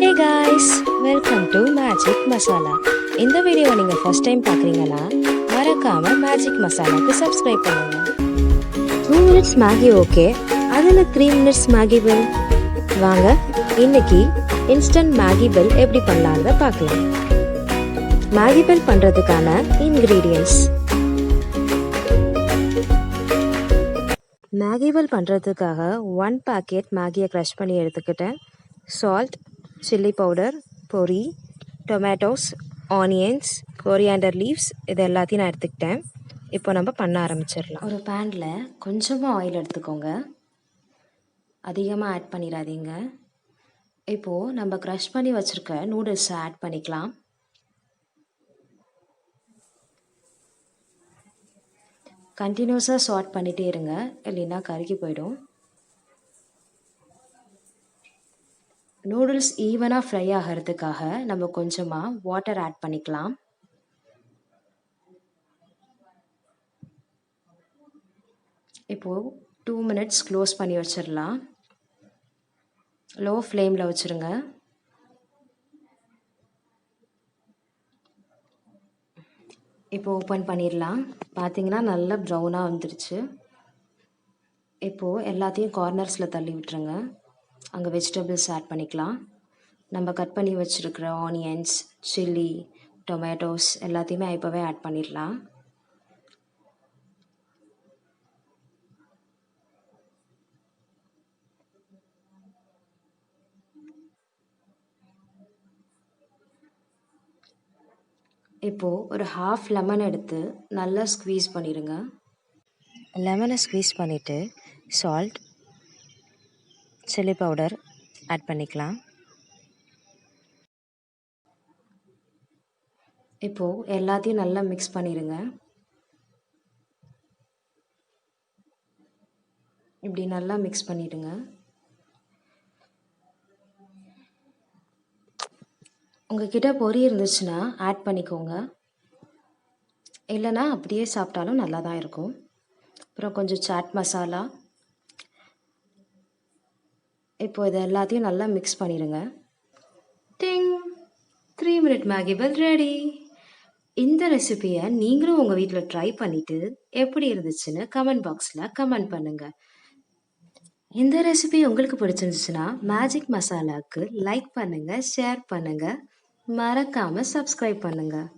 Hey guys, welcome to Magic Masala. இந்த வீடியோவை நீங்கள் ஃபர்ஸ்ட் டைம் பார்க்குறீங்கன்னா மறக்காம மேஜிக் மசாலாக்கு சப்ஸ்கிரைப் பண்ணுங்க. 2 minutes மேகி ஓகே, அதில் 3 minutes மேகி பெல். வாங்க இன்னைக்கு இன்ஸ்டன்ட் மேகி பெல் எப்படி பண்ணலான்றத பார்க்கலாம். மேகி பெல் பண்ணுறதுக்கான இன்க்ரீடியன்ட்ஸ். மேகி பெல் பண்ணுறதுக்காக 1 packet மேகியை க்ரஷ் பண்ணி எடுத்துக்கிட்டேன். சால்ட், சில்லி பவுடர், பொரி, டொமேட்டோஸ், ஆனியன்ஸ், கொரியாண்டர் லீவ்ஸ் இது எல்லாத்தையும் நான் எடுத்துக்கிட்டேன். இப்போ நம்ம பண்ண ஆரம்பிச்சிடலாம். ஒரு பேனில் கொஞ்சமாக ஆயில் எடுத்துக்கோங்க, அதிகமாக ஆட் பண்ணிடாதீங்க. இப்போது நம்ம க்ரஷ் பண்ணி வச்சுருக்க நூடுல்ஸை ஆட் பண்ணிக்கலாம். கண்டினியூஸாக சாட் பண்ணிகிட்டே இருங்க, இல்லைன்னா கருகி போயிடும். நூடுல்ஸ் ஈவனாக ஃப்ரை ஆகிறதுக்காக நம்ம கொஞ்சமாக வாட்டர் ஆட் பண்ணிக்கலாம். இப்போது 2 minutes க்ளோஸ் பண்ணி வச்சிடலாம். லோ ஃப்ளேமில் வச்சுருங்க. இப்போ ஓப்பன் பண்ணிடலாம். பார்த்தீங்கன்னா நல்லா ப்ரௌனாக வந்துடுச்சு. இப்போது எல்லாத்தையும் கார்னர்ஸில் தள்ளி விட்டுருங்க. அங்கே வெஜிடபிள்ஸ் ஆட் பண்ணிக்கலாம். நம்ம கட் பண்ணி வச்சுருக்கிற ஆனியன்ஸ், சில்லி, டொமேட்டோஸ் எல்லாத்தையுமே இப்போவே ஆட் பண்ணிடலாம். இப்போது ஒரு ஹாஃப் லெமன் எடுத்து நல்லா ஸ்க்வீஸ் பண்ணிடுங்க. லெமனை ஸ்க்வீஸ் பண்ணிவிட்டு சால்ட், சில்லி பவுடர் ஆட் பண்ணிக்கலாம். இப்போது எல்லாத்தையும் நல்லா மிக்ஸ் பண்ணிடுங்க. இப்படி நல்லா மிக்ஸ் பண்ணிவிடுங்க. உங்ககிட்ட பொரி இருந்துச்சுன்னா ஆட் பண்ணிக்கோங்க, இல்லைனா அப்படியே சாப்பிட்டாலும் நல்லா தான் இருக்கும். அப்புறம் கொஞ்சம் சாட் மசாலா. இப்போது இது எல்லாத்தையும் நல்லா மிக்ஸ் பண்ணிடுங்க. டிங், 3 minute மேகி பெல் ரெடி. இந்த ரெசிபியை நீங்களும் உங்கள் வீட்டில் ட்ரை பண்ணிவிட்டு எப்படி இருந்துச்சுன்னு கமெண்ட் பாக்ஸில் கமெண்ட் பண்ணுங்கள். இந்த ரெசிபி உங்களுக்கு பிடிச்சிருந்துச்சுன்னா மேஜிக் மசாலாவுக்கு லைக் பண்ணுங்கள், ஷேர் பண்ணுங்கள், மறக்காமல் சப்ஸ்கிரைப் பண்ணுங்கள்.